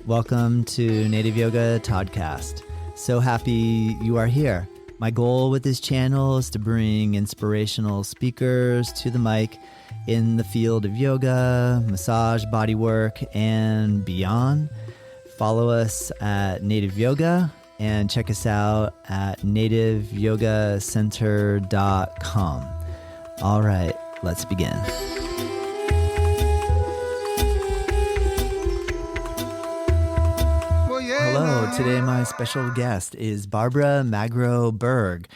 Welcome to Native Yoga Toddcast. So happy you are here. My goal with this channel is to bring inspirational speakers to the mic in the field of yoga, massage, bodywork, and beyond. Follow us at Native Yoga and check us out at nativeyogacenter.com. All right, let's begin. Hello, today my special guest is Barbara Magro Berg,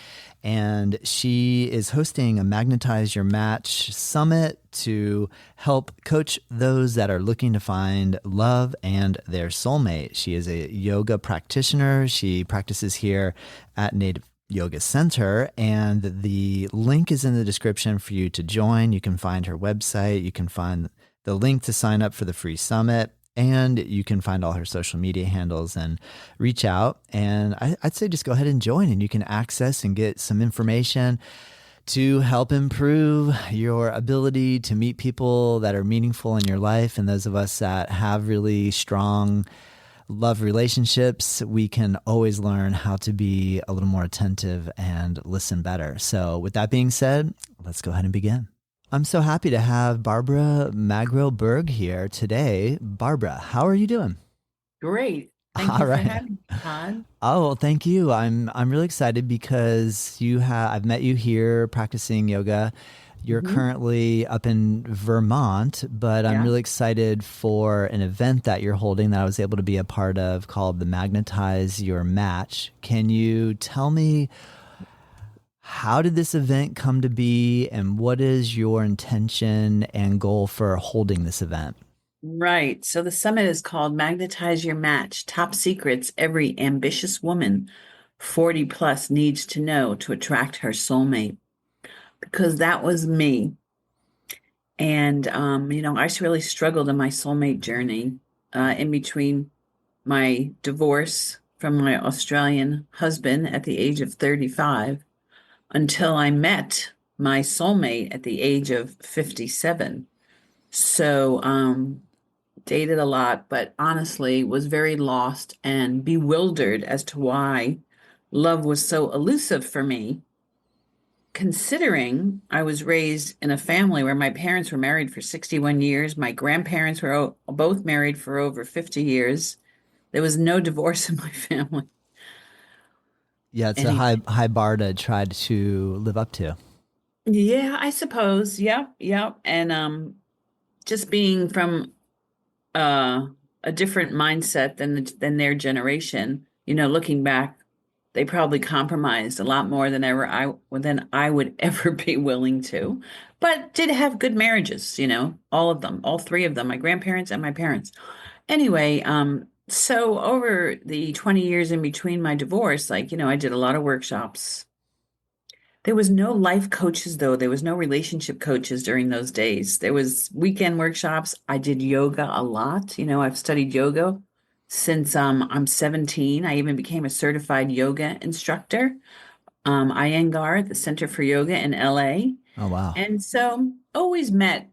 and she is hosting a Magnetize Your Match summit to help coach those that are looking to find love and their soulmate. She is a yoga practitioner. She practices here at Native Yoga Center, and the link is in the description for you to join. You can find her website. You can find the link to sign up for the free summit. And you can find all her social media handles and reach out. And I'd say just go ahead and join, and you can access and get some information to help improve your ability to meet people that are meaningful in your life. And those of us that have really strong love relationships, we can always learn how to be a little more attentive and listen better. So with that being said, let's go ahead and begin. I'm so happy to have Barbara Magro Berg here today. Barbara, how are you doing? Great. Thank you for having me, Todd. Oh, well, thank you. I'm really excited because I've met you here practicing yoga. You're currently up in Vermont, but I'm really excited for an event that you're holding that I was able to be a part of called the Magnetize Your Match. Can you tell me, how did this event come to be, and what is your intention and goal for holding this event? Right. So the summit is called Magnetize Your Match, Top Secrets Every Ambitious Woman 40 Plus Needs to Know to Attract Her Soulmate. Because that was me. And, I really struggled in my soulmate journey in between my divorce from my Australian husband at the age of 35 until I met my soulmate at the age of 57. So, dated a lot, but honestly was very lost and bewildered as to why love was so elusive for me, considering I was raised in a family where my parents were married for 61 years. My grandparents were both married for over 50 years. There was no divorce in my family. Yeah, it's a high bar to try to live up to. Yeah, I suppose. Yep. And just being from a different mindset than their generation, looking back, they probably compromised a lot more than I would ever be willing to, but did have good marriages, all of them, all three of them, my grandparents and my parents. Anyway, so over the 20 years in between my divorce, I did a lot of workshops. There was no life coaches, though. There was no relationship coaches during those days. There was weekend workshops. I did yoga a lot. I've studied yoga since I'm 17. I even became a certified yoga instructor. Iyengar at the Center for Yoga in LA. Oh, wow. And so always met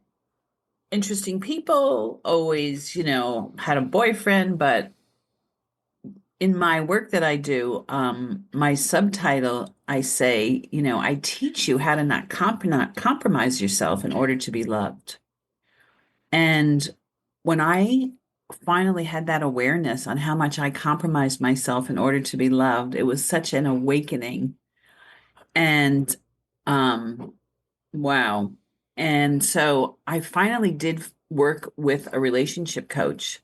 interesting people, always, had a boyfriend, but in my work that I do, my subtitle, I say, I teach you how to not compromise yourself in order to be loved. And when I finally had that awareness on how much I compromised myself in order to be loved, it was such an awakening. And wow. And so I finally did work with a relationship coach,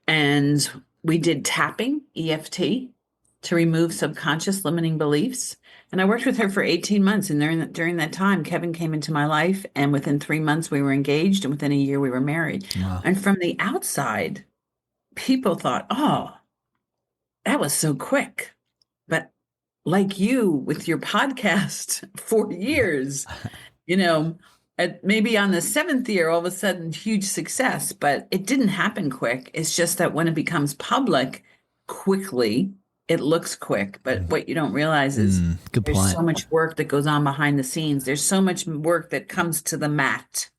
and we did tapping, EFT, to remove subconscious limiting beliefs. And I worked with her for 18 months. And during that time, Kevin came into my life, and within 3 months we were engaged, and within a year we were married. Wow. And from the outside, people thought, oh, that was so quick. But like you with your podcast, 4 years, maybe on the 7th year, all of a sudden, huge success, but it didn't happen quick. It's just that when it becomes public quickly, it looks quick. But what you don't realize is there's so much work that goes on behind the scenes. There's so much work that comes to the mat,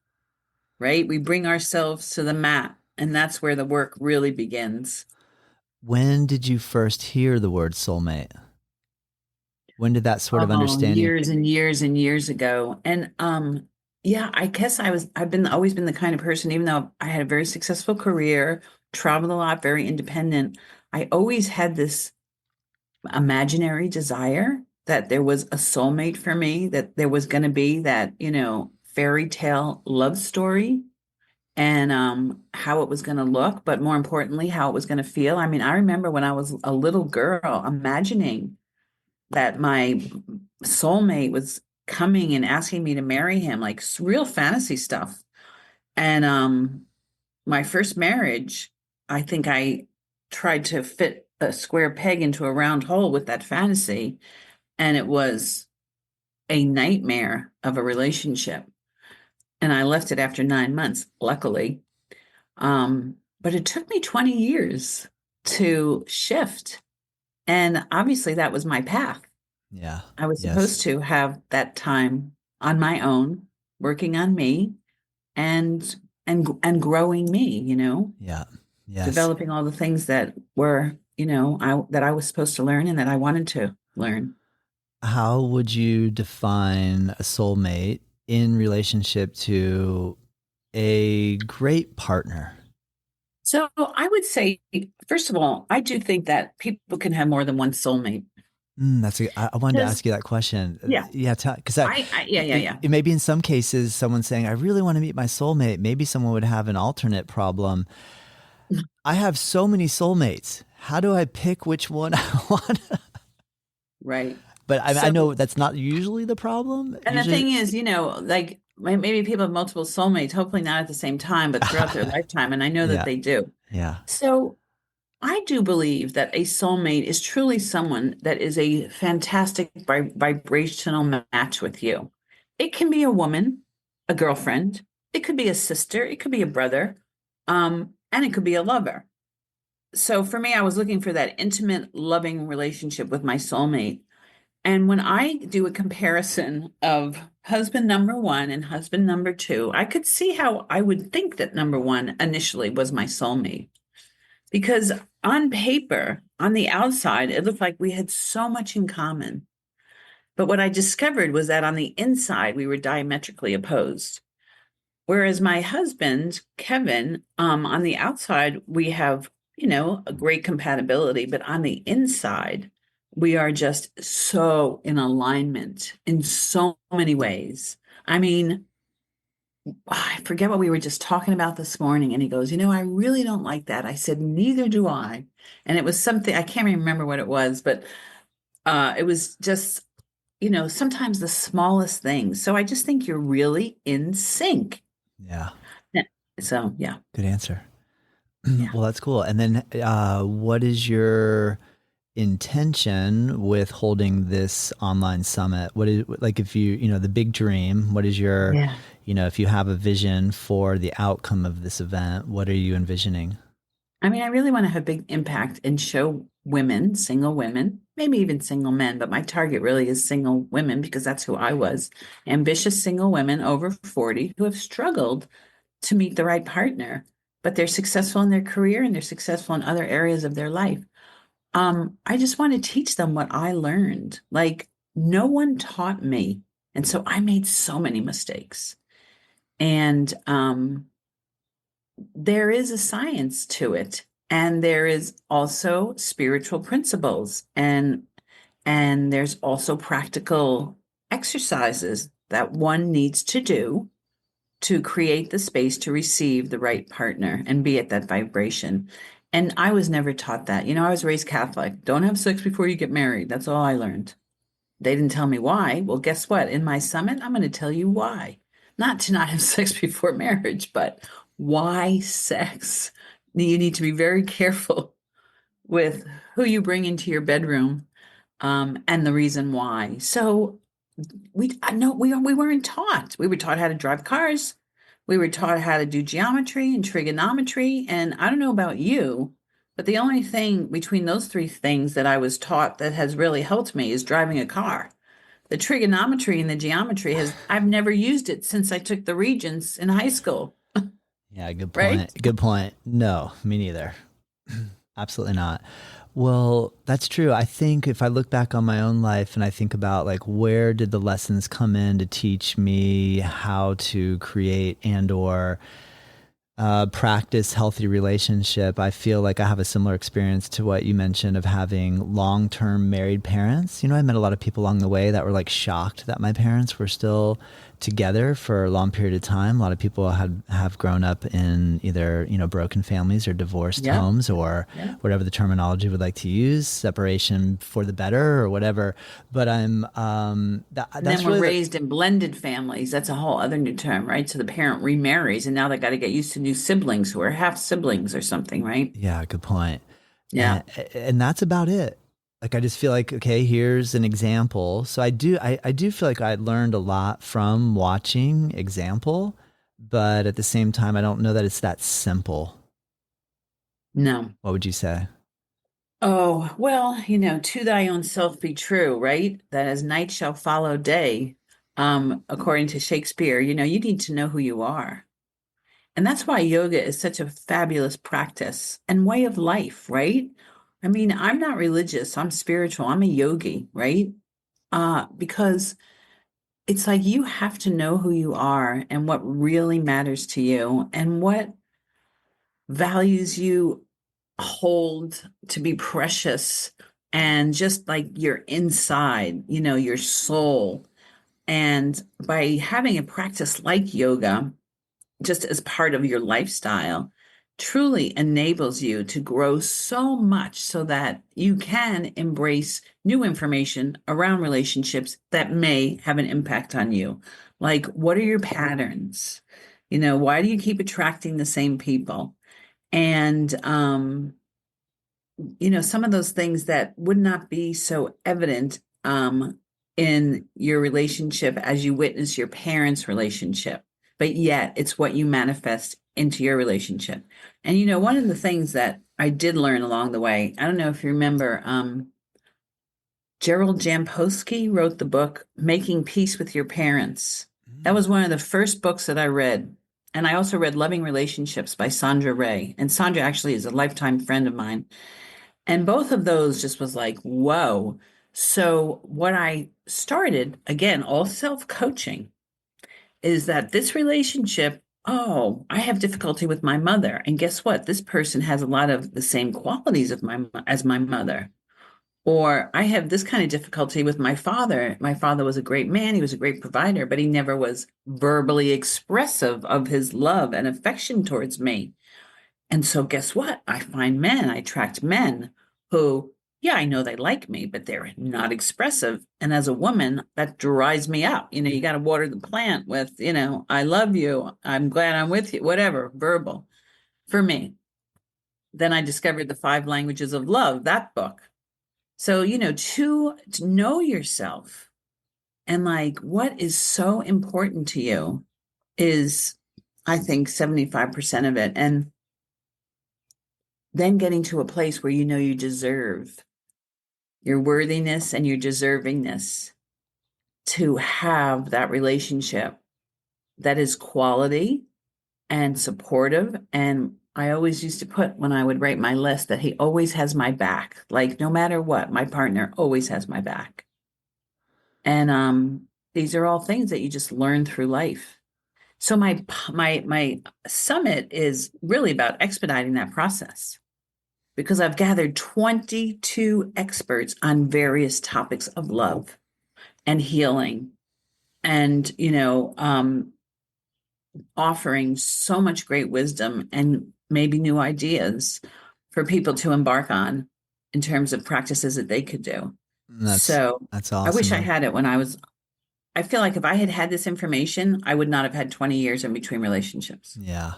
right? We bring ourselves to the mat And that's where the work really begins. When did you first hear the word soulmate? When did that sort of Oh, understanding? years and years and years ago. And yeah, I guess I've been always been the kind of person, even though I had a very successful career, traveled a lot, very independent, I always had this imaginary desire that there was a soulmate for me, that there was going to be that, fairy tale love story, and how it was going to look, but more importantly, how it was going to feel. I mean, I remember when I was a little girl imagining that my soulmate was coming and asking me to marry him, like real fantasy stuff. And my first marriage, I think I tried to fit a square peg into a round hole with that fantasy, and it was a nightmare of a relationship. And I left it after 9 months, luckily. But it took me 20 years to shift. And obviously, that was my path. Yeah. I was Yes. supposed to have that time on my own, working on me and and growing me, Yeah. Yes. developing all the things that were, I was supposed to learn and that I wanted to learn. How would you define a soulmate in relationship to a great partner? So I would say, first of all, I do think that people can have more than one soulmate. I wanted to Because, ask you that question. yeah, Yeah, because yeah, yeah, yeah. it may be in some cases someone saying, I really want to meet my soulmate. Maybe someone would have an alternate problem. I have so many soulmates. How do I pick which one I want? Right. But I So, know that's not usually the problem. and the Usually, thing is, like maybe people have multiple soulmates, hopefully not at the same time, but throughout their lifetime. And I know that yeah, they do. yeah, So I do believe that a soulmate is truly someone that is a fantastic vibrational match with you. It can be a woman, a girlfriend, it could be a sister, it could be a brother, and it could be a lover. So for me, I was looking for that intimate, loving relationship with my soulmate. And when I do a comparison of husband number one and husband number two, I could see how I would think that number one initially was my soulmate. Because on paper, on the outside, it looked like we had so much in common. But what I discovered was that on the inside, we were diametrically opposed. Whereas my husband, Kevin, on the outside, we have, a great compatibility, but on the inside, we are just so in alignment in so many ways. I mean, I forget what we were just talking about this morning. And he goes, I really don't like that. I said, neither do I. And it was something, I can't remember what it was, but it was just, sometimes the smallest things. So I just think you're really in sync. yeah. Yeah. So, yeah, Good answer. yeah. Well, that's cool. And then, what is your intention with holding this online summit? What is like if the big dream, what is your, Yeah. if you have a vision for the outcome of this event, what are you envisioning? I mean, I really want to have a big impact and show women, single women, maybe even single men, but my target really is single women because that's who I was. Ambitious single women over 40 who have struggled to meet the right partner, but they're successful in their career and they're successful in other areas of their life. I just want to teach them what I learned. Like no one taught me. And so I made so many mistakes. And there is a science to it. And there is also spiritual principles and there's also practical exercises that one needs to do to create the space to receive the right partner and be at that vibration. And I was never taught that. I was raised Catholic. Don't have sex before you get married. That's all I learned. They didn't tell me why. Well, guess what? In my summit, I'm going to tell you why. Not to not have sex before marriage, but why sex? You need to be very careful with who you bring into your bedroom, and the reason why. So I know we weren't taught. We were taught how to drive cars. We were taught how to do geometry and trigonometry. And I don't know about you, but the only thing between those three things that I was taught that has really helped me is driving a car. The trigonometry and the geometry I've never used it since I took the Regents in high school. Yeah, good right? point. Good point. No, me neither. Absolutely not. Well, that's true. I think if I look back on my own life and I think about like where did the lessons come in to teach me how to create and or practice healthy relationship, I feel like I have a similar experience to what you mentioned of having long-term married parents. You know, I met a lot of people along the way that were like shocked that my parents were still together for a long period of time. A lot of people have grown up in either, you know, broken families or divorced Yep. homes or Yep. whatever the terminology would like to use, separation for the better or whatever. But And then that's we're really the raised in blended families. That's a whole other new term, right? So the parent remarries, and now they got to get used to new siblings who are half siblings or something, right? yeah, good point. Yeah. and, and that's about it. Like I just feel like, okay, here's an example. So I do feel like I learned a lot from watching example, but at the same time I don't know that it's that simple. No. What would you say? Oh, well, to thy own self be true, right? That as night shall follow day, according to Shakespeare, you need to know who you are. And that's why yoga is such a fabulous practice and way of life, right? I mean, I'm not religious, I'm spiritual, I'm a yogi, right? Because it's like you have to know who you are and what really matters to you and what values you hold to be precious and just like your inside, your soul. And by having a practice like yoga, just as part of your lifestyle, truly enables you to grow so much so that you can embrace new information around relationships that may have an impact on you. Like, what are your patterns? Why do you keep attracting the same people? And, some of those things that would not be so evident in your relationship as you witness your parents' relationship, but yet it's what you manifest into your relationship. And one of the things that I did learn along the way, I don't know if you remember, Gerald Jampolsky wrote the book Making Peace with Your Parents. That Mm. was one of the first books that I read. And I also read Loving Relationships by Sandra Ray. And Sandra actually is a lifetime friend of mine. And both of those just was like, whoa. So, what I started, again, all self coaching, is that this relationship, oh, I have difficulty with my mother. And guess what? This person has a lot of the same qualities of as my mother. Or I have this kind of difficulty with my father. My father was a great man, he was a great provider, but he never was verbally expressive of his love and affection towards me. And so, guess what? I attract men who, yeah, I know they like me, but they're not expressive. And as a woman, that dries me up. You got to water the plant with, I love you. I'm glad I'm with you, whatever, verbal for me. Then I discovered the five languages of love, that book. So, to know yourself and like what is so important to you is, I think, 75% of it. And then getting to a place where you deserve your worthiness and your deservingness to have that relationship that is quality and supportive. And I always used to put when I would write my list that he always has my back. Like no matter what, my partner always has my back. And these are all things that you just learn through life. So my summit is really about expediting that process because I've gathered 22 experts on various topics of love and healing and, offering so much great wisdom and maybe new ideas for people to embark on in terms of practices that they could do. That's So that's I wish I awesome. had it I feel like if I had had this information, I would not have had 20 years in between relationships. Yeah.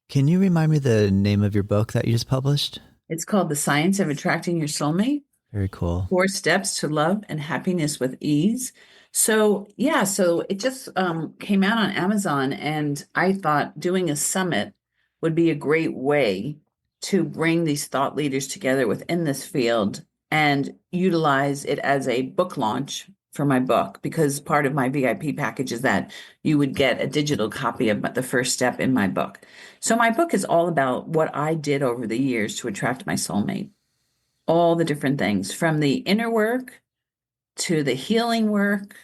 Can you remind me the name of your book that you just published? It's called The Science of Attracting Your Soulmate. Very cool. 4 Steps to Love and Happiness with Ease. So, yeah, so it just came out on Amazon, and I thought doing a summit would be a great way to bring these thought leaders together within this field and utilize it as a book launch for my book because part of my VIP package is that you would get a digital copy of the first step in my book. So my book is all about what I did over the years to attract my soulmate, all the different things from the inner work to the healing work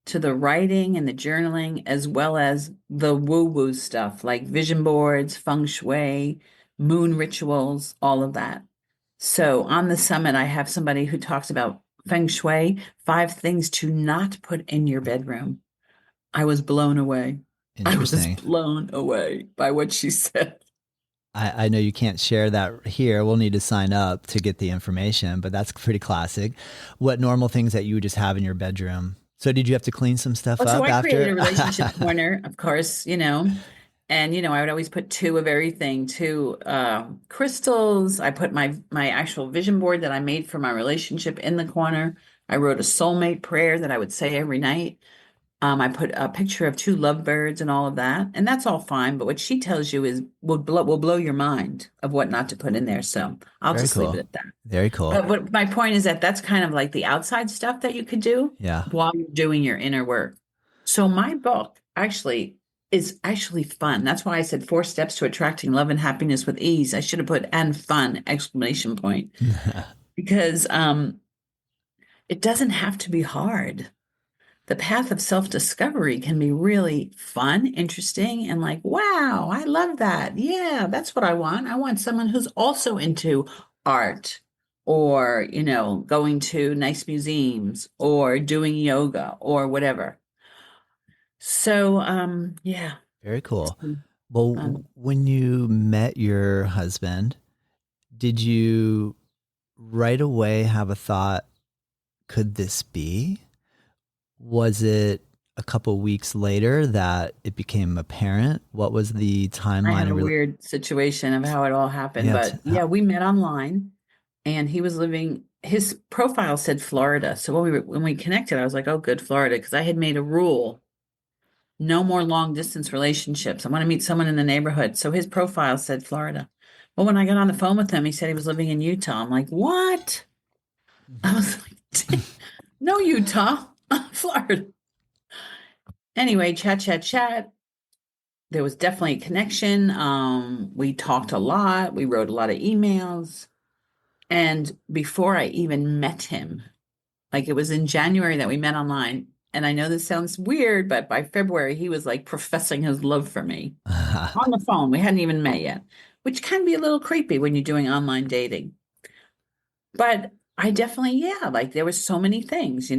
to the writing and the journaling, as well as the woo-woo stuff like vision boards, feng shui, moon rituals, all of that. So on the summit, I have somebody who talks about feng shui, 5 things to not put in your bedroom. I was blown away. I was Interesting. blown away by what she said. I know you can't share that here. We'll need to sign up to get the information, but that's pretty classic. What normal things that you would just have in your bedroom? So did you have to clean some stuff Well, so up I created after? a relationship corner, of course, and I would always put 2 of everything, 2 crystals. I put my actual vision board that I made for my relationship in the corner. I wrote a soulmate prayer that I would say every night. I put a picture of 2 lovebirds and all of that, and that's all fine. But what she tells you is will blow your mind of what not to put in there. So I'll Very just leave it cool. at that. Very cool. But what my point is that that's kind of like the outside stuff that you could do Yeah. while you're doing your inner work. So my book actually is actually fun. That's why I said 4 steps to attracting love and happiness with ease. I should have put and fun exclamation point because it doesn't have to be hard. The path of self-discovery can be really fun, interesting, and like, wow, I love that. Yeah, that's what I want. I want someone who's also into art or, going to nice museums or doing yoga or whatever. So, yeah, Very it's cool. been Well, fun. when you met your husband, did you right away have a thought, could this be? Was it a couple weeks later that it became apparent? What was the I timeline? have a weird situation of how it all happened, Yeah. but yeah, we met online and he was living, his profile said Florida. So when we connected, I was like, oh, good, Florida, because I had made a rule, no more long distance relationships. I want to meet someone in the neighborhood. So his profile said Florida. Well, when I got on the phone with him, he said he was living in Utah. I'm like, what? I was like, no, Utah, Florida. Anyway, chat, chat, chat. There was definitely a connection. We talked a lot. We wrote a lot of emails. And before I even met him, like it was in January that we met online. And I know this sounds weird, but by February, he was like professing his love for me on the phone. We hadn't even met yet, which can be a little creepy when you're doing online dating. But I definitely, yeah, like there was so many things.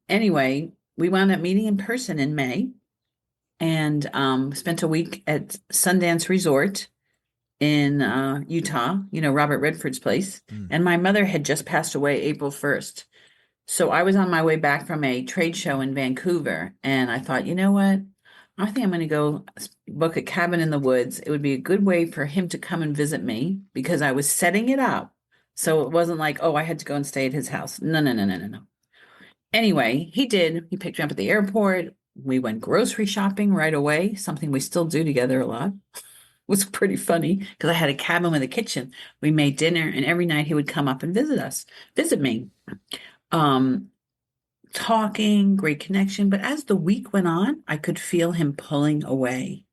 Anyway, we wound up meeting in person in May and spent a week at Sundance Resort in Utah, Robert Redford's place. Mm. And my mother had just passed away April 1st. So I was on my way back from a trade show in Vancouver, and I thought, you know what? I think I'm going to go book a cabin in the woods. It would be a good way for him to come and visit me because I was setting it up. So it wasn't like, oh, I had to go and stay at his house. No, no, no, no, no, no. Anyway, he did. He picked me up at the airport. We went grocery shopping right away, something we still do together a lot. It was pretty funny because I had a cabin with a kitchen. We made dinner, and every night he would come up and visit me. Um, Talking, great connection. But as the week went on, I could feel him pulling away.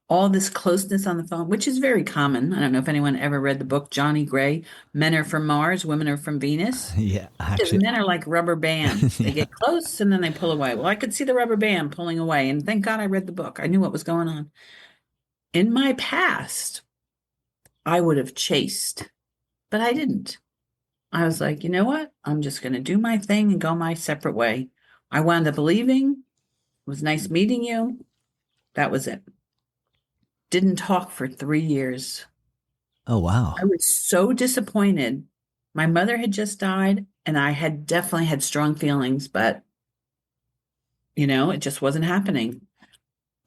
All this closeness on the phone, which is very common. I don't know if anyone ever read the book Johnny Gray, Men Are from Mars, Women Are from Venus. Yeah, Because actually. men are like rubber bands. They Yeah. get close and then they pull away. Well, I could see the rubber band pulling away. And thank God I read the book. I knew what was going on. In my past, I would have chased, but I didn't. I was like, you know what? I'm just going to do my thing and go my separate way. I wound up leaving. It was nice meeting you. That was it. Didn't talk for 3 years. Oh, wow. I was so disappointed. My mother had just died, and I had definitely had strong feelings, but it just wasn't happening.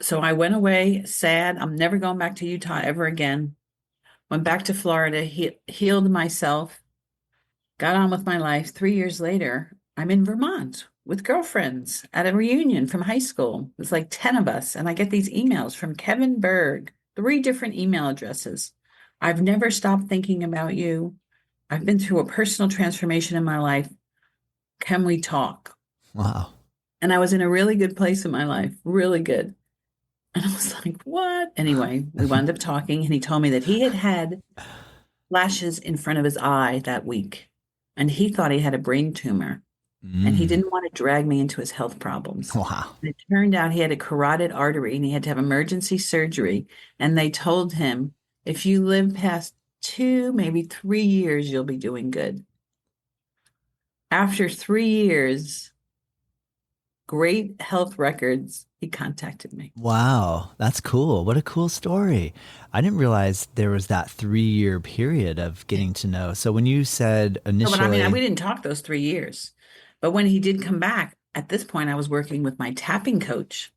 So I went away sad. I'm never going back to Utah ever again. Went back to Florida, healed myself, got on with my life. 3 years later, I'm in Vermont with girlfriends at a reunion from high school. It's like 10 of us. And I get these emails from Kevin Berg, 3 different email addresses. I've never stopped thinking about you. I've been through a personal transformation in my life. Can we talk? Wow. And I was in a really good place in my life, really good. And I was like, what? Anyway, we wound up talking, and he told me that he had had flashes in front of his eye that week, and he thought he had a brain tumor, and he Mm. didn't want to drag me into his health problems. Wow. And it turned out he had a carotid artery, and he had to have emergency surgery. And they told him, if you live past 2, maybe 3 years, you'll be doing good. After 3 years, great health records, he contacted me. Wow. That's cool. What a cool story. I didn't realize there was that 3-year period of getting to know. So when you said No, but I mean, we initially, didn't talk those 3 years. But when he did come back, at this point, I was working with my tapping coach,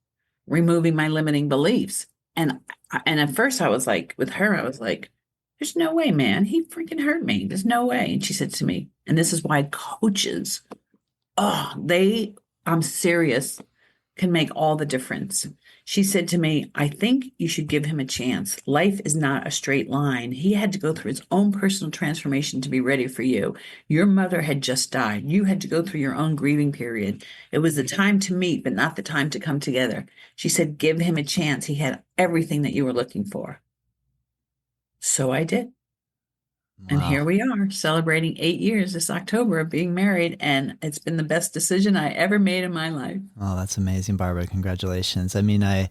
removing my limiting beliefs. And at first I was like, with her, I was like, there's no way, man. He freaking hurt me. There's no way. And she said to me, and this is why coaches, oh, I'm serious, can make all the difference. She said to me, I think you should give him a chance. Life is not a straight line. He had to go through his own personal transformation to be ready for you. Your mother had just died. You had to go through your own grieving period. It was the time to meet, but not the time to come together. She said, give him a chance. He had everything that you were looking for. So I did. And here wow. we are celebrating 8 years this October of being married. And it's been the best decision I ever made in my life. Oh, that's amazing, Barbara. Congratulations. I mean, I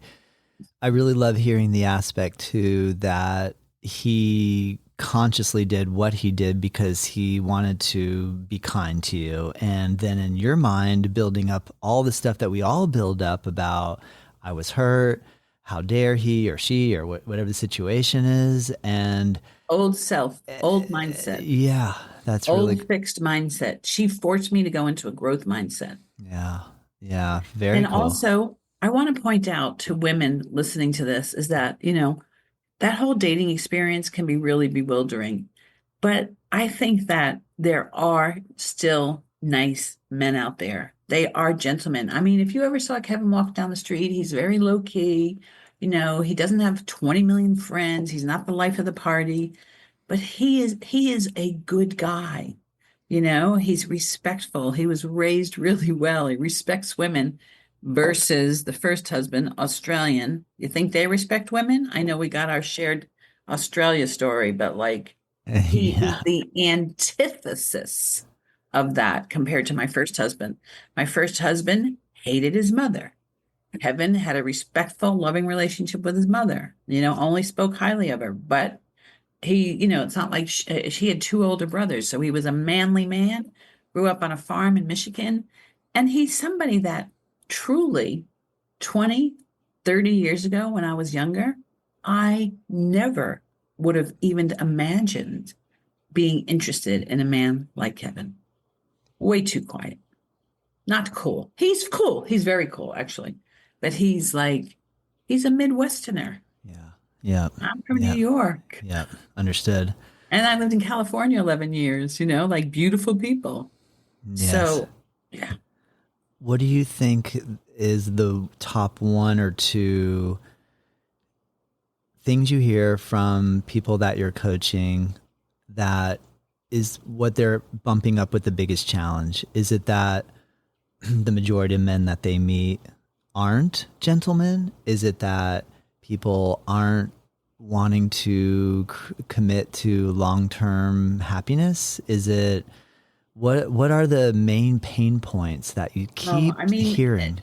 really love hearing the aspect too that he consciously did what he did because he wanted to be kind to you. And then in your mind, building up all the stuff that we all build up about, I was hurt, how dare he or she or whatever the situation is. And Old self, old mindset, yeah, that's really, old fixed mindset. She forced me to go into a growth mindset. yeah, yeah, very And cool. also, I want to point out to women listening to this is that, that whole dating experience can be really bewildering. But I think that there are still nice men out there. They are gentlemen. I mean, if you ever saw Kevin walk down the street, he's very low key. He doesn't have 20 million friends. He's not the life of the party, but he is a good guy. He's respectful. He was raised really well. He respects women versus the first husband, Australian. You think they respect women? I know we got our shared Australia story, but like he is Yeah. the antithesis of that compared to my first husband. My first husband hated his mother. Kevin had a respectful, loving relationship with his mother, only spoke highly of her, but it's not like she had two older brothers. So he was a manly man, grew up on a farm in Michigan. And he's somebody that truly 20, 30 years ago when I was younger, I never would have even imagined being interested in a man like Kevin. Way too quiet, not cool. He's cool. He's very cool, actually. But he's a Midwesterner. Yeah. Yeah. I'm from New Yeah. York. Yeah. Understood. And I lived in California 11 years, like beautiful people. Yes. So, yeah. What do you think is the top one or two things you hear from people that you're coaching that is what they're bumping up with the biggest challenge? Is it that the majority of men that they meet aren't gentlemen? Is it that people aren't wanting to commit to long-term happiness? Is it what are the main pain points that you Oh, keep I mean, hearing?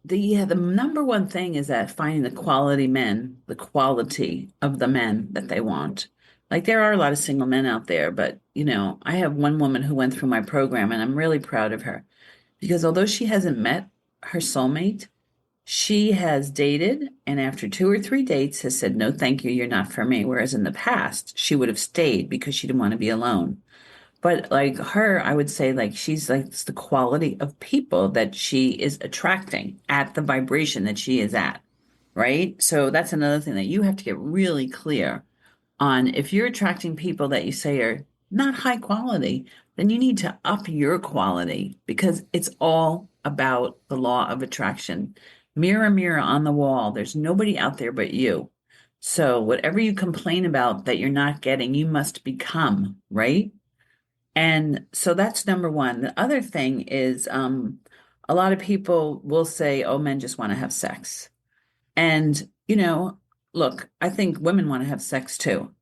the number one thing is that finding the quality men, the quality of the men that they want. Like there are a lot of single men out there, but I have one woman who went through my program and I'm really proud of her because although she hasn't met her soulmate, she has dated and after 2 or 3 dates has said, no, thank you, you're not for me. Whereas in the past, she would have stayed because she didn't want to be alone. But like her, I would say like she's like it's the quality of people that she is attracting at the vibration that she is at, right? So that's another thing that you have to get really clear on. If you're attracting people that you say are not high quality, then you need to up your quality because it's all about the law of attraction. Mirror, mirror on the wall, there's nobody out there but you. So whatever you complain about that you're not getting, you must become, right? And so that's number one. The other thing is, a lot of people will say, oh, men just want to have sex. And, look, I think women want to have sex too.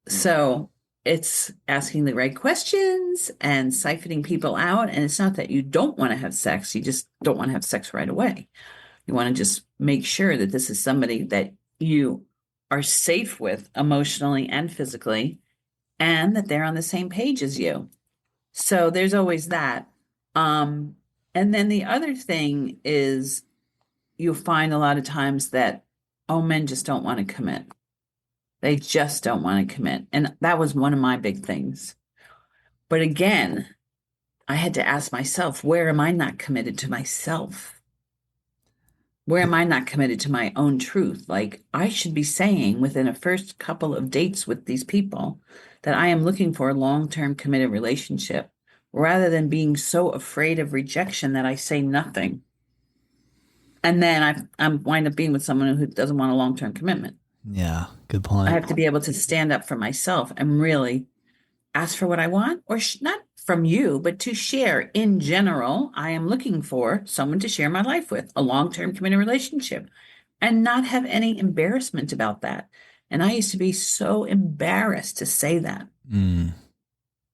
So it's asking the right questions and siphoning people out. And it's not that you don't want to have sex, you just don't want to have sex right away. You want to just make sure that this is somebody that you are safe with emotionally and physically, and that they're on the same page as you. So there's always that. Um, and then the other thing is you'll find a lot of times that, oh, men just don't want to commit. They just don't want to commit. And that was one of my big things. But again, I had to ask myself, where am I not committed to myself? Where am I not committed to my own truth? Like, I should be saying within a first couple of dates with these people that I am looking for a long-term committed relationship, rather than being so afraid of rejection that I say nothing. And then I'm wind up being with someone who doesn't want a long-term commitment. Yeah, good I point. have to be able to stand up for myself and really ask for what I want, or not from you, but to share in general. I am looking for someone to share my life with, a long-term committed relationship, and not have any embarrassment about that. And I used to be so embarrassed to say that, Mm.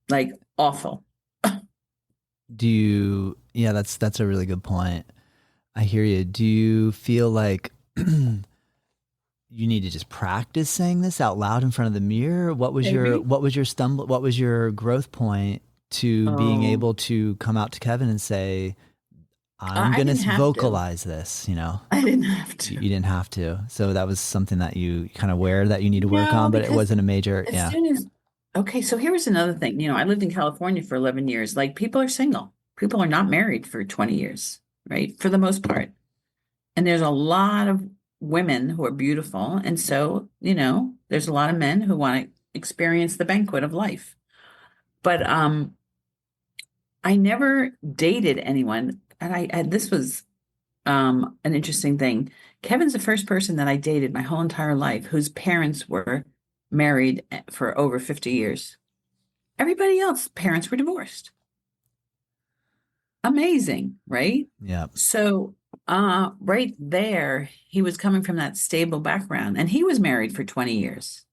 like awful. Yeah, that's a really good point. I hear you. Do you feel like you need to just practice saying this out loud in front of the mirror? Maybe. What was your growth point to being Oh, able to come out to Kevin and say, I'm I going didn't to have to. vocalize this, I didn't have You to. didn't have to. So that was something that you kind of aware that you need to work No, on, but it because wasn't a major, as yeah. soon as, okay, so here was another thing. I lived in California for 11 years. Like, people are single. People are not married for 20 years, right? For the most part. And there's a lot of women who are beautiful. And so, there's a lot of men who want to experience the banquet of life. But I never dated anyone. And this was an interesting thing. Kevin's the first person that I dated my whole entire life whose parents were married for over 50 years. Everybody else, parents were divorced. Amazing, right? Yeah. So, right there, he was coming from that stable background, and he was married for 20 years.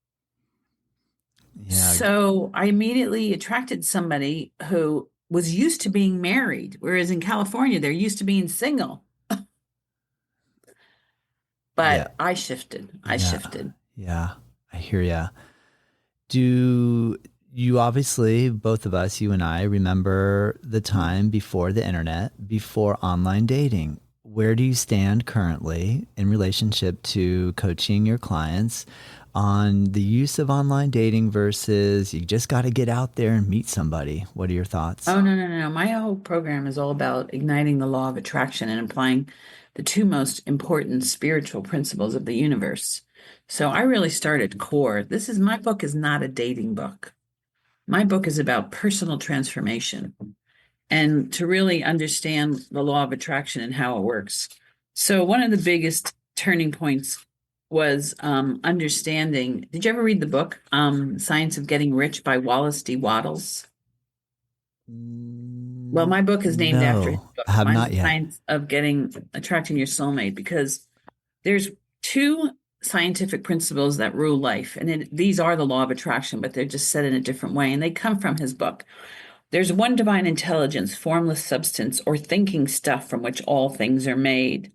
Yeah. So I immediately attracted somebody who was used to being married, whereas in California, they're used to being single. Yeah. But I shifted. I Yeah. shifted. Yeah. I hear ya. Do you obviously, both of us, you and I, remember the time before the internet, before online dating? Where do you stand currently in relationship to coaching your clients on the use of online dating versus you just got to get out there and meet somebody? What are your thoughts? Oh, no, no, no, no. My whole program is all about igniting the law of attraction and applying the two most important spiritual principles of the universe. So I really started core. My book is not a dating book. My book is about personal transformation and to really understand the law of attraction and how it works. So one of the biggest turning points was understanding. Did you ever read the book Science of Getting Rich by Wallace D. Wattles? Well, my book is named after his No, book. I have Mine's not the yet. Science of Attracting Your Soulmate, because there's two scientific principles that rule life. And these are the law of attraction, but they're just said in a different way. And they come from his book. There's one divine intelligence, formless substance, or thinking stuff from which all things are made.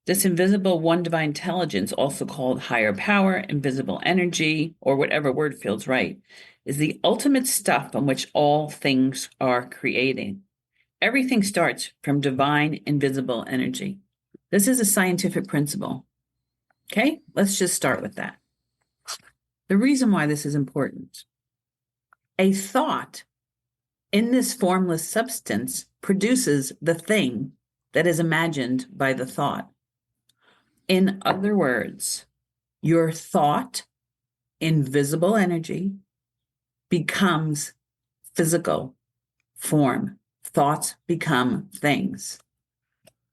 This invisible one divine intelligence, also called higher power, invisible energy, or whatever word feels right, is the ultimate stuff from which all things are creating. Everything starts from divine invisible energy. This is a scientific principle. Okay, let's just start with that. The reason why this is important: a thought in this formless substance produces the thing that is imagined by the thought. In other words, your thought, invisible energy, becomes physical form. Thoughts become things.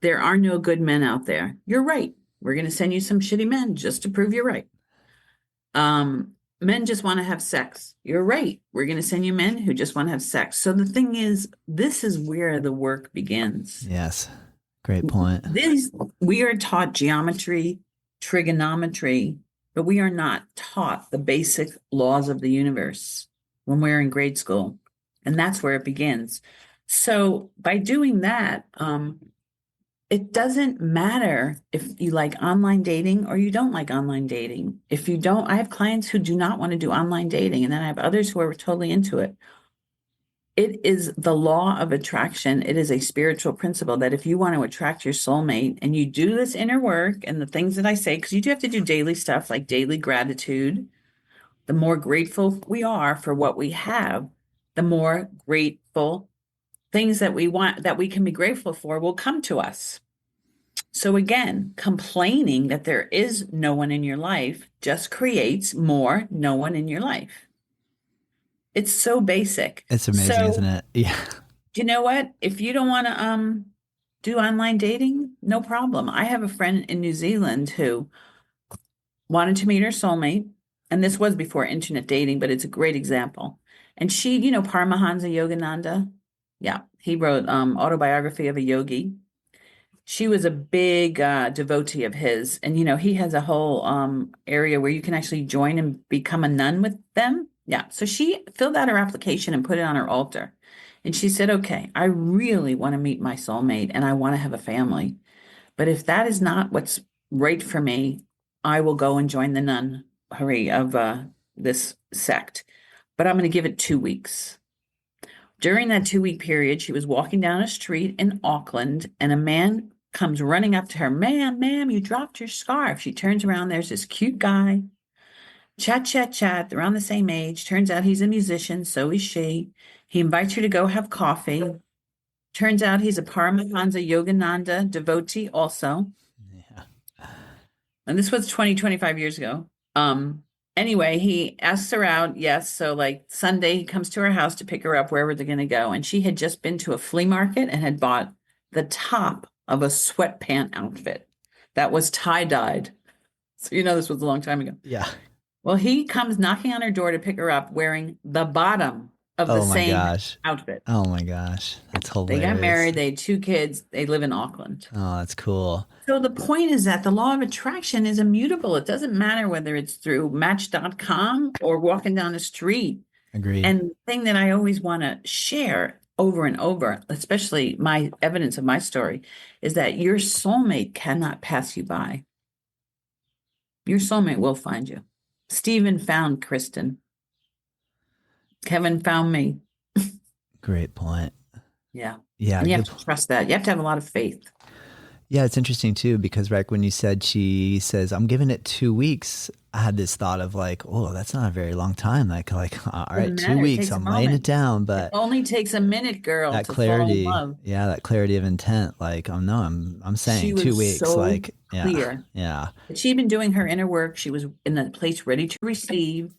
There are no good men out there. You're right. We're going to send you some shitty men just to prove you're right. Men just want to have sex. You're right. We're going to send you men who just want to have sex. So the thing is, this is where the work begins. Yes. Great point. We are taught geometry, trigonometry, but we are not taught the basic laws of the universe when we're in grade school. And that's where it begins. So by doing that, it doesn't matter if you like online dating or you don't like online dating. If you don't, I have clients who do not want to do online dating, and then I have others who are totally into it. It is the law of attraction. It is a spiritual principle that if you want to attract your soulmate and you do this inner work and the things that I say, because you do have to do daily stuff like daily gratitude, the more grateful we are for what we have, the more grateful things that we want, that we can be grateful for, will come to us. So again, complaining that there is no one in your life just creates more no one in your life. It's so basic. It's amazing, isn't it? Yeah. You know what? If you don't want to do online dating, no problem. I have a friend in New Zealand who wanted to meet her soulmate, and this was before internet dating, but it's a great example. And she, Paramahansa Yogananda, yeah, he wrote Autobiography of a Yogi. She was a big devotee of his, and he has a whole area where you can actually join and become a nun with them. Yeah, so she filled out her application and put it on her altar, and she said, "Okay, I really want to meet my soulmate, and I want to have a family, but if that is not what's right for me, I will go and join the nunnery of this sect, but I'm going to give it 2 weeks." During that 2-week period, she was walking down a street in Auckland, and a man comes running up to her. Ma'am, you dropped your scarf. She turns around. There's this cute guy. Chat. They're around the same age. Turns out he's a musician. So is she. He invites her to go have coffee. Turns out he's a Paramahansa Yogananda devotee also. Yeah. And this was 25 years ago. Anyway, he asks her out. Yes. So like Sunday, he comes to her house to pick her up wherever they're going to go. And she had just been to a flea market and had bought the top of a sweatpant outfit that was tie-dyed. So this was a long time ago. Yeah. Well, he comes knocking on her door to pick her up wearing the bottom of the same outfit. Oh my gosh. That's hilarious. They got married. They had 2 kids. They live in Auckland. Oh, that's cool. So the point is that the law of attraction is immutable. It doesn't matter whether it's through Match.com or walking down the street. Agreed. And the thing that I always want to share over and over, especially my evidence of my story, is that your soulmate cannot pass you by. Your soulmate will find you. Stephen found Kristen. Kevin found me. Great point. Yeah. Yeah. And you have to trust that. You have to have a lot of faith. Yeah, it's interesting too, because when you said she says, I'm giving it 2 weeks, I had this thought of like, oh, that's not a very long time. Like, all right, 2 weeks, I'm laying it down, but it only takes a minute, girl, that to clarity, fall in love. Yeah, that clarity of intent. Like, oh no, I'm saying 2 weeks. So like, clear. Yeah. But she'd been doing her inner work. She was in the place ready to receive,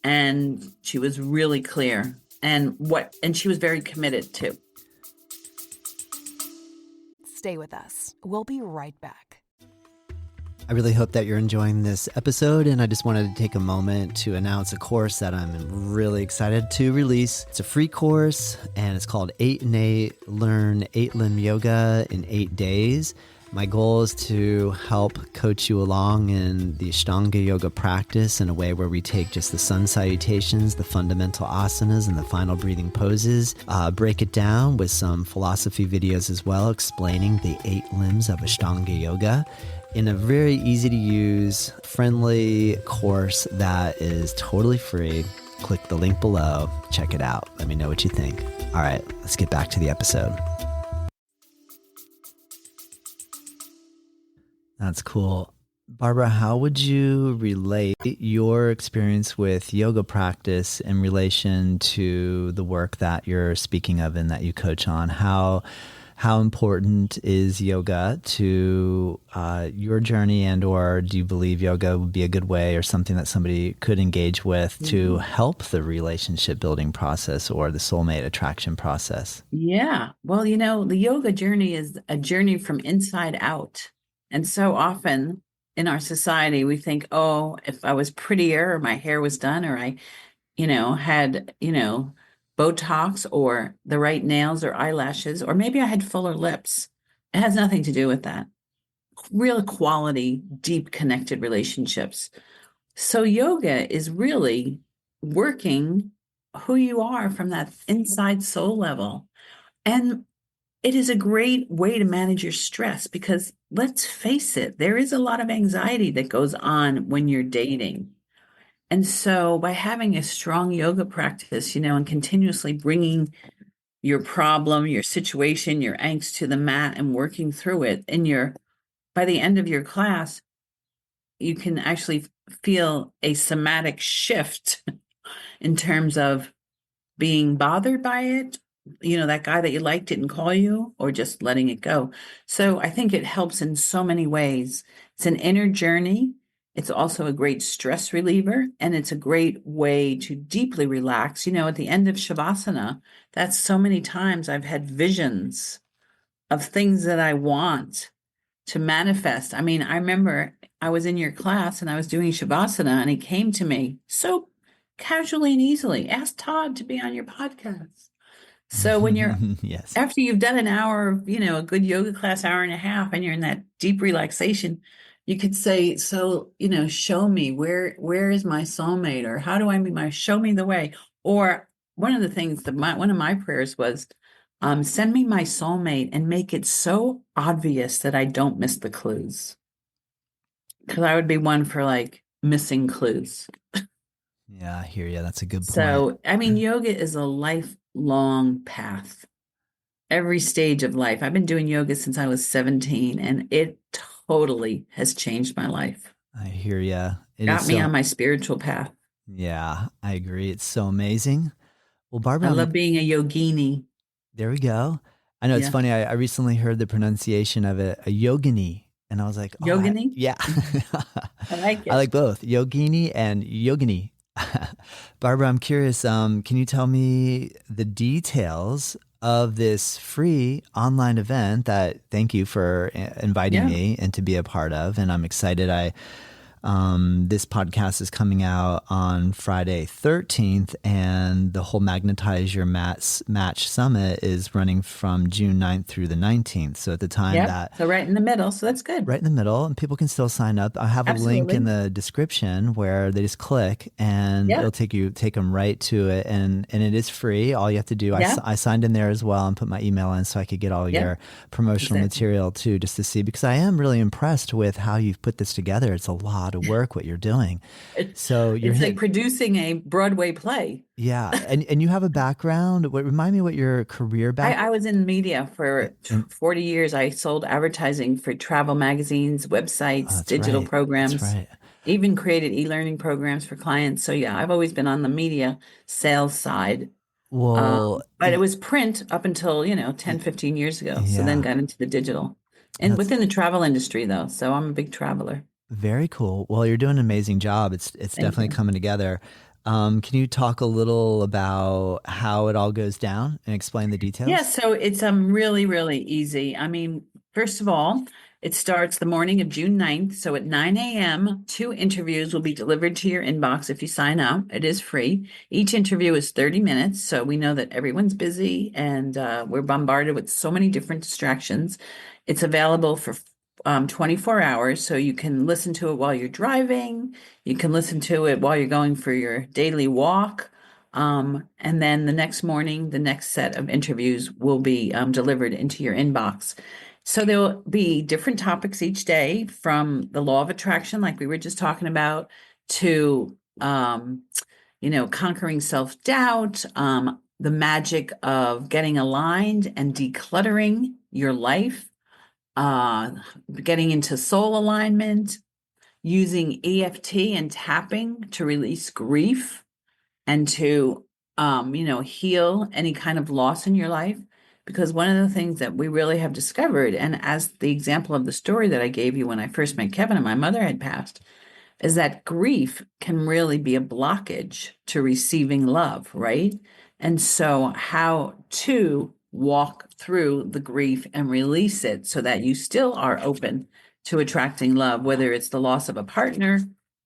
and she was really clear. And she was very committed too. Stay with us. We'll be right back. I really hope that you're enjoying this episode, and I just wanted to take a moment to announce a course that I'm really excited to release. It's a free course, and it's called 8 in 8, Learn 8 Limb Yoga in 8 days. My goal is to help coach you along in the Ashtanga yoga practice in a way where we take just the sun salutations, the fundamental asanas, and the final breathing poses, break it down with some philosophy videos as well, explaining the 8 limbs of Ashtanga yoga in a very easy to use, friendly course that is totally free. Click the link below, check it out. Let me know what you think. All right, let's get back to the episode. That's cool. Barbara, how would you relate your experience with yoga practice in relation to the work that you're speaking of and that you coach on? How important is yoga to your journey, and or do you believe yoga would be a good way or something that somebody could engage with to help the relationship building process or the soulmate attraction process? Yeah. Well, the yoga journey is a journey from inside out. And so often in our society, we think, oh, if I was prettier or my hair was done or I, had, Botox or the right nails or eyelashes, or maybe I had fuller lips. It has nothing to do with that. Real quality, deep connected relationships. So yoga is really working who you are from that inside soul level. And it is a great way to manage your stress because let's face it, there is a lot of anxiety that goes on when you're dating. And so by having a strong yoga practice, and continuously bringing your problem, your situation, your angst to the mat and working through it, by the end of your class, you can actually feel a somatic shift in terms of being bothered by it, that guy that you liked didn't call you, or just letting it go. So I think it helps in so many ways. It's an inner journey. It's also a great stress reliever, and it's a great way to deeply relax. At the end of Shavasana, that's so many times I've had visions of things that I want to manifest. I mean, I remember I was in your class and I was doing Shavasana, and he came to me so casually and easily, ask Todd to be on your podcast. So when you're Yes. after you've done an hour of, a good yoga class, hour and a half, and you're in that deep relaxation, you could say, so, show me where is my soulmate, or how do I meet show me the way. Or one of the things that one of my prayers was, send me my soulmate and make it so obvious that I don't miss the clues. Because I would be one for like missing clues. Yeah, I hear you. That's a good point. So, I mean, yoga is a lifelong path, every stage of life. I've been doing yoga since I was 17, and it totally has changed my life. I hear you. Got me on my spiritual path. Yeah, I agree. It's so amazing. Well, I Barbara, love being a yogini. there we go. I know it's Yeah. funny. I recently heard the pronunciation of it, a yogini, and I was like, oh, Yogini? yeah. I like it. I like both, yogini and yogini. Barbara, I'm curious. Can you tell me the details of this free online event that thank you for inviting Yeah. me and to be a part of? And I'm excited. This podcast is coming out on Friday 13th, and the whole Magnetize Your Match Summit is running from June 9th through the 19th. So at the time So right in the middle. So that's good. right in the middle, and people can still sign up. I have a link in the description where they just click and it'll take them right to it. And it is free. All you have to do, I signed in there as well and put my email in so I could get all your promotional material too, just to see, because I am really impressed with how you've put this together. It's a lot of work what you're doing. It's like producing a Broadway play. Yeah. And you have a background. Remind me what your career background. I was in media for 40 years. I sold advertising for travel magazines, websites, digital programs. That's right. Even created e-learning programs for clients. So yeah, I've always been on the media sales side. Well, but it was print up until, 10, 15 years ago. So then got into the digital and within the travel industry though. So I'm a big traveler. Very cool. Well, you're doing an amazing job. It's definitely coming together. Can you talk a little about how it all goes down and explain the details? Yeah, so it's really, really easy. I mean, first of all, it starts the morning of June 9th. So at 9 a.m., 2 interviews will be delivered to your inbox if you sign up. It is free. Each interview is 30 minutes. So we know that everyone's busy and we're bombarded with so many different distractions. It's available for 24 hours. So you can listen to it while you're driving. You can listen to it while you're going for your daily walk. And then the next morning, the next set of interviews will be delivered into your inbox. So there will be different topics each day, from the law of attraction, like we were just talking about, to, conquering self-doubt, the magic of getting aligned and decluttering your life, getting into soul alignment, using EFT and tapping to release grief and to, heal any kind of loss in your life. Because one of the things that we really have discovered, and as the example of the story that I gave you when I first met Kevin and my mother had passed, is that grief can really be a blockage to receiving love, right? And so how to walk through the grief and release it so that you still are open to attracting love, whether it's the loss of a partner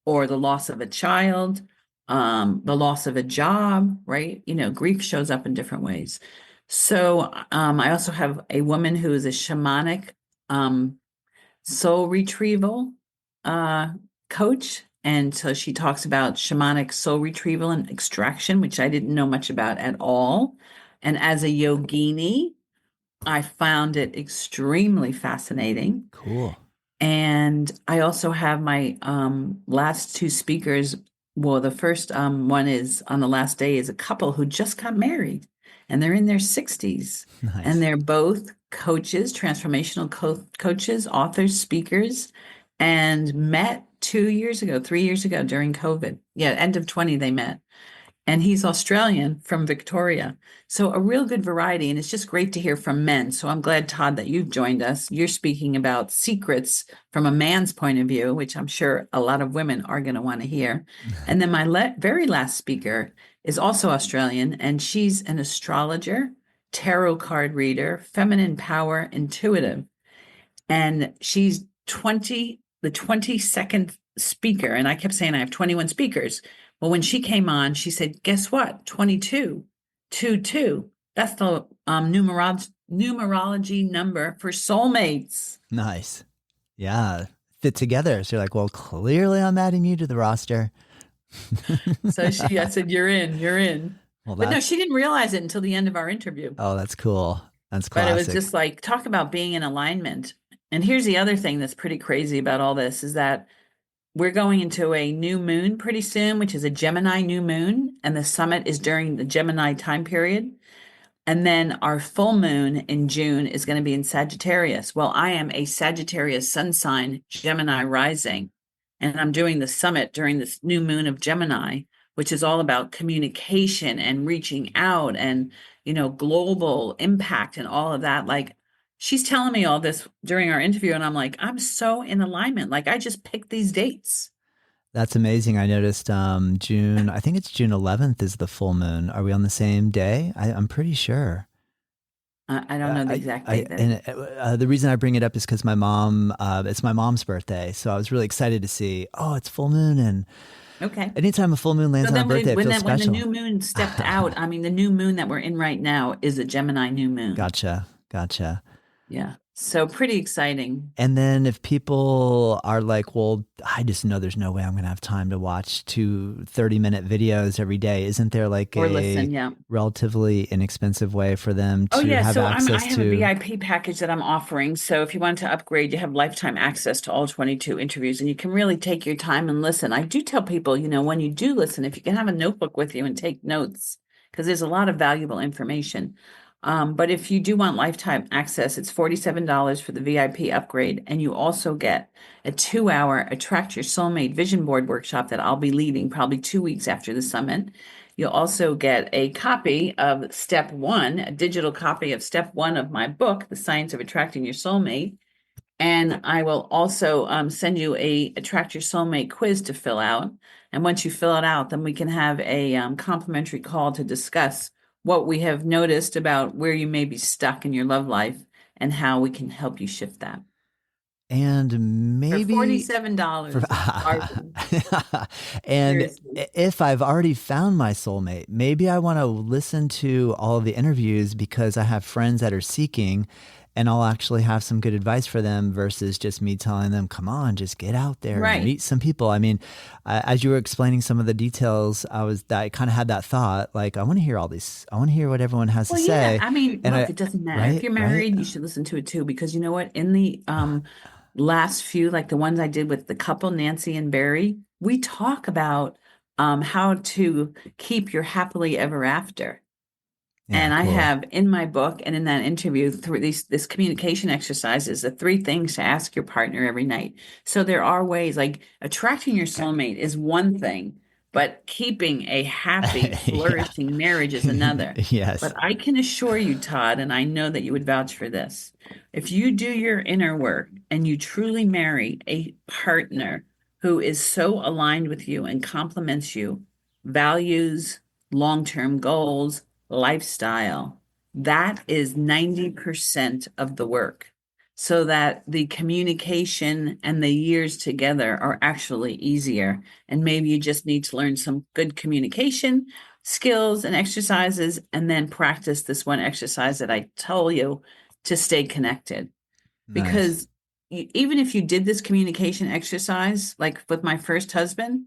or the loss of a child, the loss of a job, right? Grief shows up in different ways. So I also have a woman who is a shamanic soul retrieval coach. And so she talks about shamanic soul retrieval and extraction, which I didn't know much about at all. And as a yogini, I found it extremely fascinating. Cool. And I also have my last two speakers. Well, the first one is on the last day is a couple who just got married and they're in their 60s. Nice. And they're both coaches, transformational coaches, authors, speakers, and met 2 years ago, 3 years ago during COVID. Yeah, end of 20 they met. And he's Australian from Victoria. So a real good variety. And it's just great to hear from men. So I'm glad, Todd, that you've joined us. You're speaking about secrets from a man's point of view, which I'm sure a lot of women are going to want to hear. And then my very last speaker is also Australian, and she's an astrologer, tarot card reader, feminine power intuitive. And she's the 22nd speaker. And I kept saying I have 21 speakers. Well, when she came on, she said, guess what? 22, 2. That's the numerology number for soulmates. Nice. Yeah. Fit together. So you're like, well, clearly I'm adding you to the roster. So I said, you're in. Well, but no, she didn't realize it until the end of our interview. Oh, that's cool. That's classic. But it was just like, talk about being in alignment. And here's the other thing that's pretty crazy about all this is that we're going into a new moon pretty soon, which is a Gemini new moon. And the summit is during the Gemini time period. And then our full moon in June is going to be in Sagittarius. Well, I am a Sagittarius sun sign, Gemini rising. And I'm doing the summit during this new moon of Gemini, which is all about communication and reaching out and, global impact and all of that. Like, she's telling me all this during our interview, and I'm like, I'm so in alignment. Like, I just picked these dates. That's amazing. I noticed June, I think it's June 11th is the full moon. Are we on the same day? I'm pretty sure. I don't know the exact date. And the reason I bring it up is because my mom, it's my mom's birthday. So I was really excited to see, it's full moon. And okay, anytime a full moon lands on her birthday, it feels special. When the new moon stepped out, I mean, the new moon that we're in right now is a Gemini new moon. Gotcha. Yeah. So pretty exciting. And then if people are like, well, I just know there's no way I'm going to have time to watch 2 30-minute videos every day. Isn't there like relatively inexpensive way for them to have access to? I have a VIP package that I'm offering. So if you want to upgrade, you have lifetime access to all 22 interviews and you can really take your time and listen. I do tell people, when you do listen, if you can have a notebook with you and take notes, because there's a lot of valuable information. But if you do want lifetime access, it's $47 for the VIP upgrade. And you also get a 2-hour Attract Your Soulmate Vision Board workshop that I'll be leading probably 2 weeks after the summit. You'll also get a copy of Step 1, a digital copy of Step 1 of my book, The Science of Attracting Your Soulmate. And I will also send you a Attract Your Soulmate quiz to fill out. And once you fill it out, then we can have a complimentary call to discuss what we have noticed about where you may be stuck in your love life and how we can help you shift that. And maybe for $47. And seriously, if I've already found my soulmate, maybe I want to listen to all of the interviews because I have friends that are seeking, and I'll actually have some good advice for them versus just me telling them, come on, just get out there and meet some people. I mean, as you were explaining some of the details, I kind of had that thought, like, I want to hear all these. I want to hear what everyone has to say. I mean, look, it doesn't matter. If you're married, you should listen to it too, because you know what? In the last few, like the ones I did with the couple, Nancy and Barry, we talk about how to keep your happily ever after. Yeah, and cool. I have in my book and in that interview through this communication exercises, the 3 things to ask your partner every night. So there are ways, like attracting your soulmate is one thing, but keeping a happy, flourishing marriage is another. Yes. But I can assure you, Todd, and I know that you would vouch for this, if you do your inner work and you truly marry a partner who is so aligned with you and complements you, values, long-term goals, lifestyle, that is 90% of the work. so that the communication and the years together are actually easier. And maybe you just need to learn some good communication skills and exercises, and then practice this one exercise that I told you to stay connected. Nice. Because even if you did this communication exercise, like with my first husband,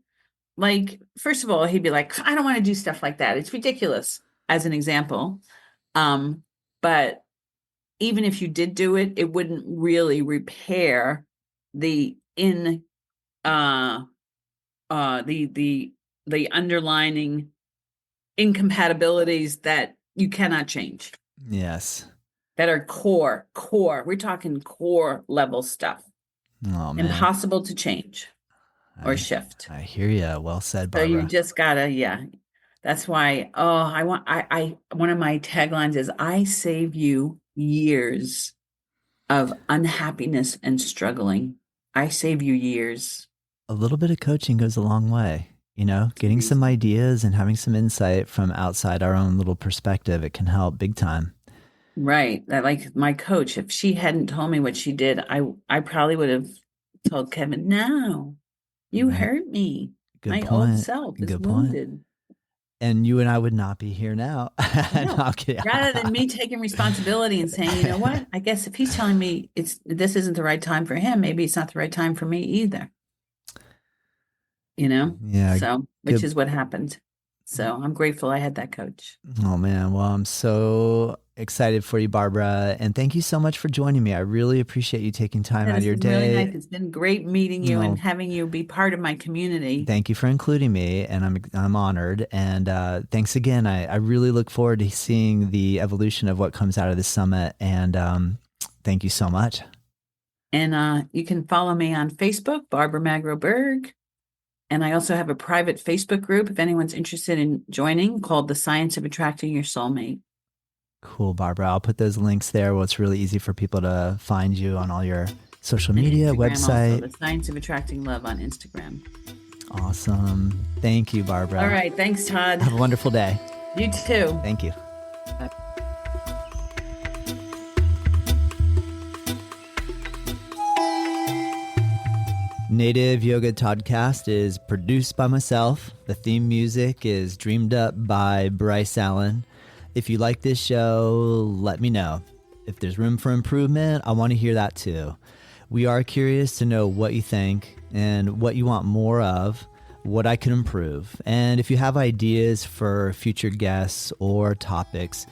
like, first of all, he'd be like, I don't want to do stuff like that. It's ridiculous, as an example. But even if you did do it, it wouldn't really repair the the underlining incompatibilities that you cannot change. Yes. That are core. We're talking core level stuff. Oh, man. Impossible to change or shift. I hear you. Well said, So Barbara. you just gotta, yeah. That's why, one of my taglines is, I save you years of unhappiness and struggling. I save you years. A little bit of coaching goes a long way. You know, getting some ideas and having some insight from outside our own little perspective, it can help big time. Right. Like my coach, if she hadn't told me what she did, I probably would have told Kevin, no, you hurt me. My old self is wounded. And you and I would not be here now. No, rather than me taking responsibility and saying, you know what, I guess if he's telling me this isn't the right time for him, maybe it's not the right time for me either. You know? Yeah. So, which is what happened. So I'm grateful I had that coach. Oh, man. Well, I'm so excited for you, Barbara. And thank you so much for joining me. I really appreciate you taking time out of your day. Really nice. It's been great meeting you and having you be part of my community. Thank you for including me, and I'm honored. And thanks again. I really look forward to seeing the evolution of what comes out of this summit. And thank you so much. And you can follow me on Facebook, Barbara Magro Berg. And I also have a private Facebook group, if anyone's interested in joining, called The Science of Attracting Your Soulmate. Cool, Barbara. I'll put those links there. Well, it's really easy for people to find you on all your social media, website. Also, The Science of Attracting Love on Instagram. Awesome. Thank you, Barbara. All right. Thanks, Todd. Have a wonderful day. You too. Thank you. Bye. Native Yoga Toddcast is produced by myself. The theme music is dreamed up by Bryce Allen. If you like this show, let me know. If there's room for improvement, I want to hear that too. We are curious to know what you think and what you want more of, what I can improve. And if you have ideas for future guests or topics,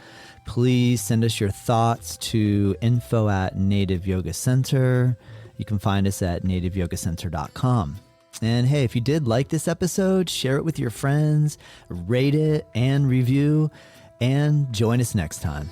please send us your thoughts to info@Native Yoga Center. You can find us at nativeyogacenter.com. And hey, if you did like this episode, share it with your friends, rate it and review, and join us next time.